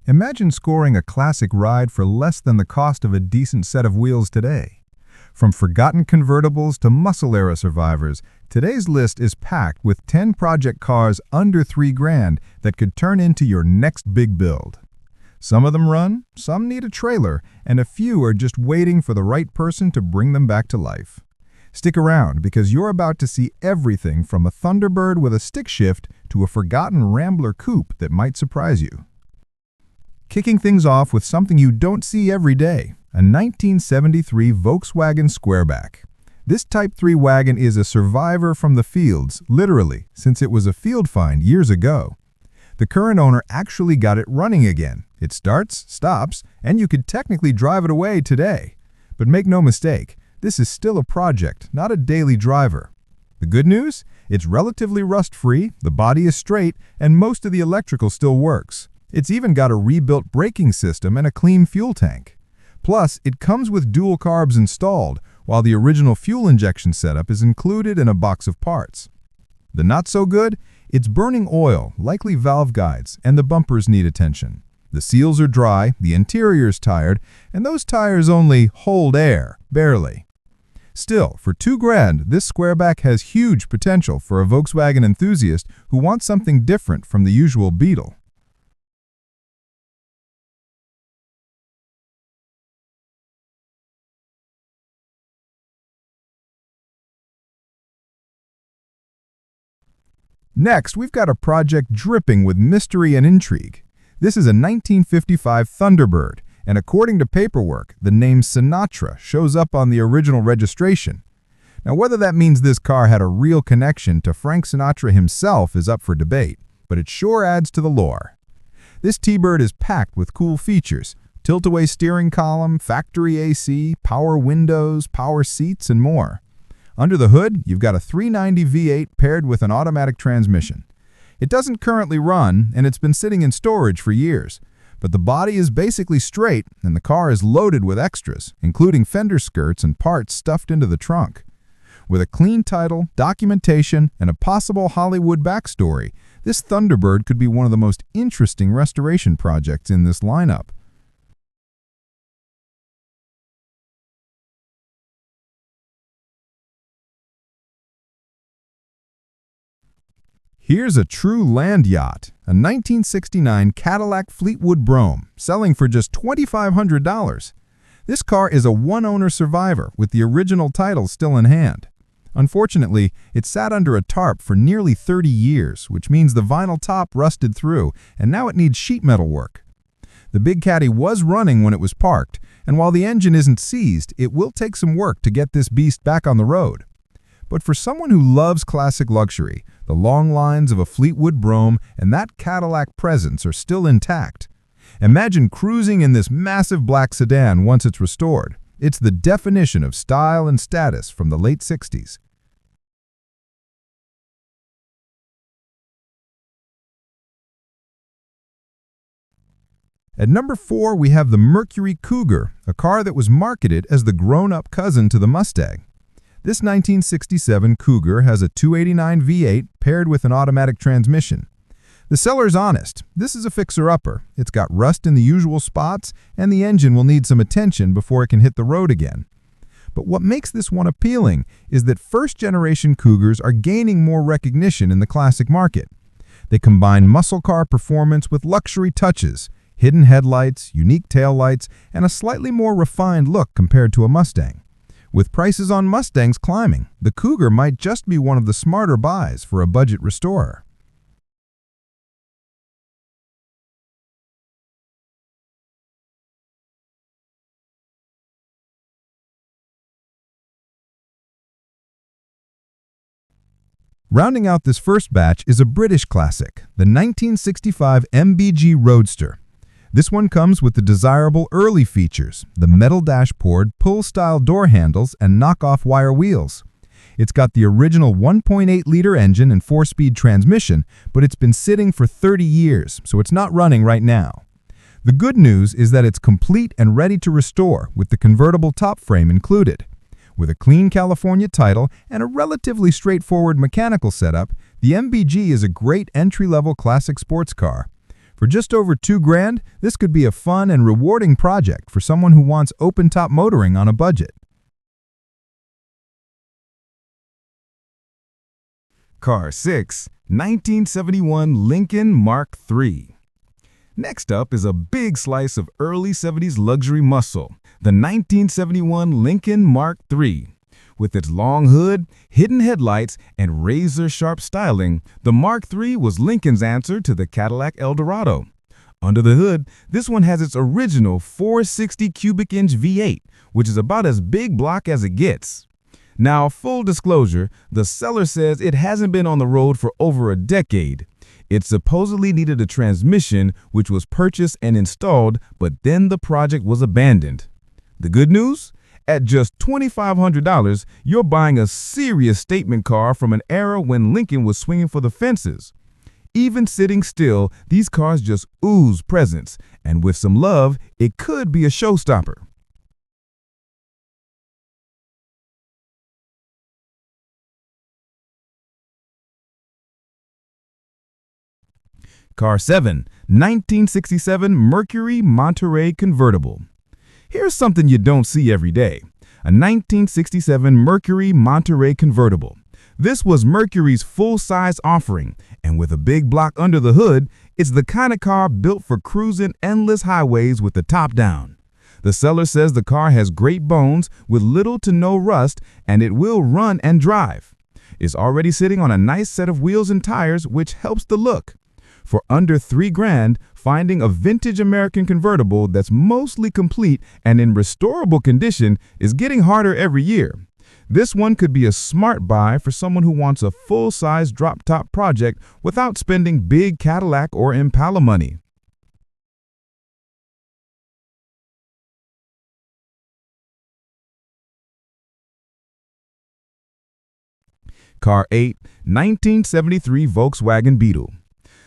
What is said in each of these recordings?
Imagine scoring a classic ride for less than the cost of a decent set of wheels today. From forgotten convertibles to muscle-era survivors, today's list is packed with 10 project cars under $3,000 that could turn into your next big build. Some of them run, some need a trailer, and a few are just waiting for the right person to bring them back to life. Stick around because you're about to see everything from a Thunderbird with a stick shift to a forgotten Rambler coupe that might surprise you. Kicking things off with something you don't see every day, a 1973 Volkswagen Squareback. This Type 3 wagon is a survivor from the fields, literally, since it was a field find years ago. The current owner actually got it running again. It starts, stops, and you could technically drive it away today. But make no mistake, this is still a project, not a daily driver. The good news? It's relatively rust-free, the body is straight, and most of the electrical still works. It's even got a rebuilt braking system and a clean fuel tank. Plus, it comes with dual carbs installed, while the original fuel injection setup is included in a box of parts. The not so good? It's burning oil, likely valve guides, and the bumpers need attention. The seals are dry, the interior's tired, and those tires only hold air, barely. Still, for $2,000, this Squareback has huge potential for a Volkswagen enthusiast who wants something different from the usual Beetle. Next, we've got a project dripping with mystery and intrigue. This is a 1955 Thunderbird, and according to paperwork, the name Sinatra shows up on the original registration. Now, whether that means this car had a real connection to Frank Sinatra himself is up for debate, but it sure adds to the lore. This T-Bird is packed with cool features: tilt-away steering column, factory AC, power windows, power seats, and more. Under the hood, you've got a 390 V8 paired with an automatic transmission. It doesn't currently run, and it's been sitting in storage for years. But the body is basically straight, and the car is loaded with extras, including fender skirts and parts stuffed into the trunk. With a clean title, documentation, and a possible Hollywood backstory, this Thunderbird could be one of the most interesting restoration projects in this lineup. Here's a true land yacht, a 1969 Cadillac Fleetwood Brougham, selling for just $2,500. This car is a one-owner survivor with the original title still in hand. Unfortunately, it sat under a tarp for nearly 30 years, which means the vinyl top rusted through, and now it needs sheet metal work. The Big Caddy was running when it was parked, and while the engine isn't seized, it will take some work to get this beast back on the road. But for someone who loves classic luxury, the long lines of a Fleetwood Brougham and that Cadillac presence are still intact. Imagine cruising in this massive black sedan once it's restored. It's the definition of style and status from the late 60s. At number 4, we have the Mercury Cougar, a car that was marketed as the grown-up cousin to the Mustang. This 1967 Cougar has a 289 V8 paired with an automatic transmission. The seller's honest. This is a fixer-upper. It's got rust in the usual spots, and the engine will need some attention before it can hit the road again. But what makes this one appealing is that first-generation Cougars are gaining more recognition in the classic market. They combine muscle car performance with luxury touches, hidden headlights, unique taillights, and a slightly more refined look compared to a Mustang. With prices on Mustangs climbing, the Cougar might just be one of the smarter buys for a budget restorer. Rounding out this first batch is a British classic, the 1965 MGB Roadster. This one comes with the desirable early features, the metal dashboard, pull-style door handles, and knock-off wire wheels. It's got the original 1.8-liter engine and 4-speed transmission, but it's been sitting for 30 years, so it's not running right now. The good news is that it's complete and ready to restore with the convertible top frame included. With a clean California title and a relatively straightforward mechanical setup, the MGB is a great entry-level classic sports car. For For just over $2,000, this could be a fun and rewarding project for someone who wants open-top motoring on a budget. Car 6, 1971 Lincoln Mark III. Next up is a big slice of early 70s luxury muscle, the 1971 Lincoln Mark III. With its long hood, hidden headlights, and razor-sharp styling, the Mark III was Lincoln's answer to the Cadillac Eldorado. Under the hood, this one has its original 460 cubic inch V8, which is about as big block as it gets. Now, full disclosure, the seller says it hasn't been on the road for over a decade. It supposedly needed a transmission, which was purchased and installed, but then the project was abandoned. The good news? At just $2,500, you're buying a serious statement car from an era when Lincoln was swinging for the fences. Even sitting still, these cars just ooze presence, and with some love, it could be a showstopper. Car 7, 1967 Mercury Monterey convertible. Here's something you don't see every day, a 1967 Mercury Monterey convertible. This was Mercury's full-size offering, and with a big block under the hood, it's the kind of car built for cruising endless highways with the top down. The seller says the car has great bones with little to no rust, and it will run and drive. It's already sitting on a nice set of wheels and tires, which helps the look. For under $3,000, finding a vintage American convertible that's mostly complete and in restorable condition is getting harder every year. This one could be a smart buy for someone who wants a full-size drop-top project without spending big Cadillac or Impala money. Car 8, 1973 Volkswagen Beetle.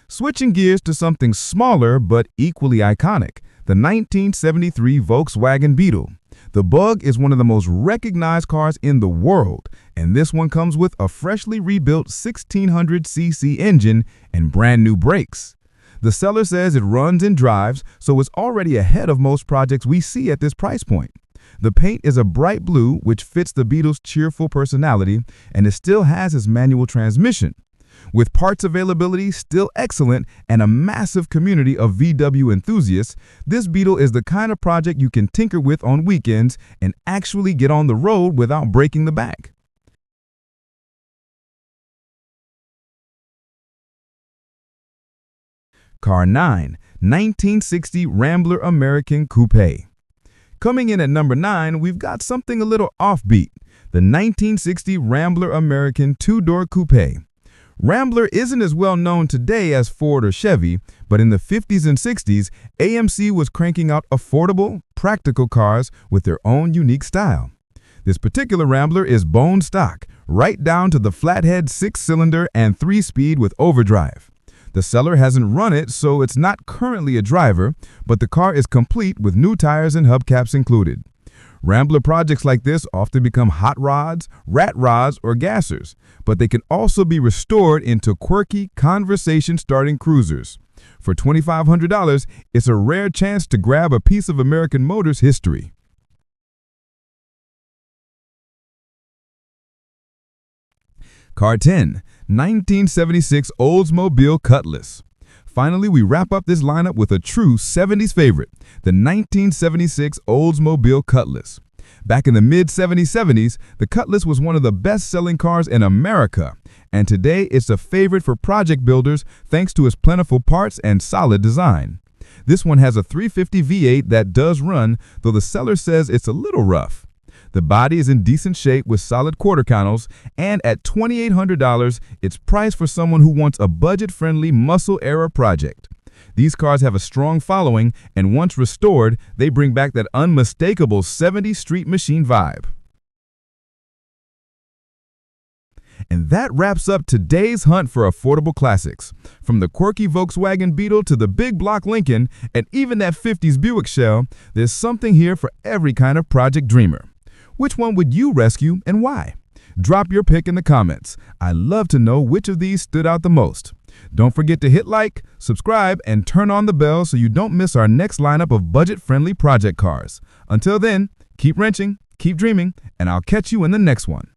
Switching gears to something smaller but equally iconic, the 1973 Volkswagen Beetle. The Bug is one of the most recognized cars in the world, and this one comes with a freshly rebuilt 1600cc engine and brand new brakes. The seller says it runs and drives, so it's already ahead of most projects we see at this price point. The paint is a bright blue, which fits the Beetle's cheerful personality, and it still has its manual transmission. With parts availability still excellent and a massive community of VW enthusiasts, this Beetle is the kind of project you can tinker with on weekends and actually get on the road without breaking the bank. Car 9, 1960 Rambler American Coupe. Coming in at number 9, we've got something a little offbeat, the 1960 Rambler American two-door coupe. Rambler isn't as well known today as Ford or Chevy, but in the 50s and 60s, AMC was cranking out affordable, practical cars with their own unique style. This particular Rambler is bone stock, right down to the flathead 6-cylinder and 3-speed with overdrive. The seller hasn't run it, so it's not currently a driver, but the car is complete with new tires and hubcaps included. Rambler projects like this often become hot rods, rat rods, or gassers, but they can also be restored into quirky, conversation-starting cruisers. For $2,500, it's a rare chance to grab a piece of American Motors history. Car 10, 1976 Oldsmobile Cutlass. Finally, we wrap up this lineup with a true 70s favorite, the 1976 Oldsmobile Cutlass. Back in the mid-70s, the Cutlass was one of the best-selling cars in America, and today it's a favorite for project builders thanks to its plentiful parts and solid design. This one has a 350 V8 that does run, though the seller says it's a little rough. The body is in decent shape with solid quarter cannons, and at $2,800, it's priced for someone who wants a budget-friendly muscle-era project. These cars have a strong following, and once restored, they bring back that unmistakable 70s street machine vibe. And that wraps up today's hunt for affordable classics. From the quirky Volkswagen Beetle to the big block Lincoln, and even that 50s Buick shell, there's something here for every kind of project dreamer. Which one would you rescue and why? Drop your pick in the comments. I'd love to know which of these stood out the most. Don't forget to hit like, subscribe, and turn on the bell so you don't miss our next lineup of budget-friendly project cars. Until then, keep wrenching, keep dreaming, and I'll catch you in the next one.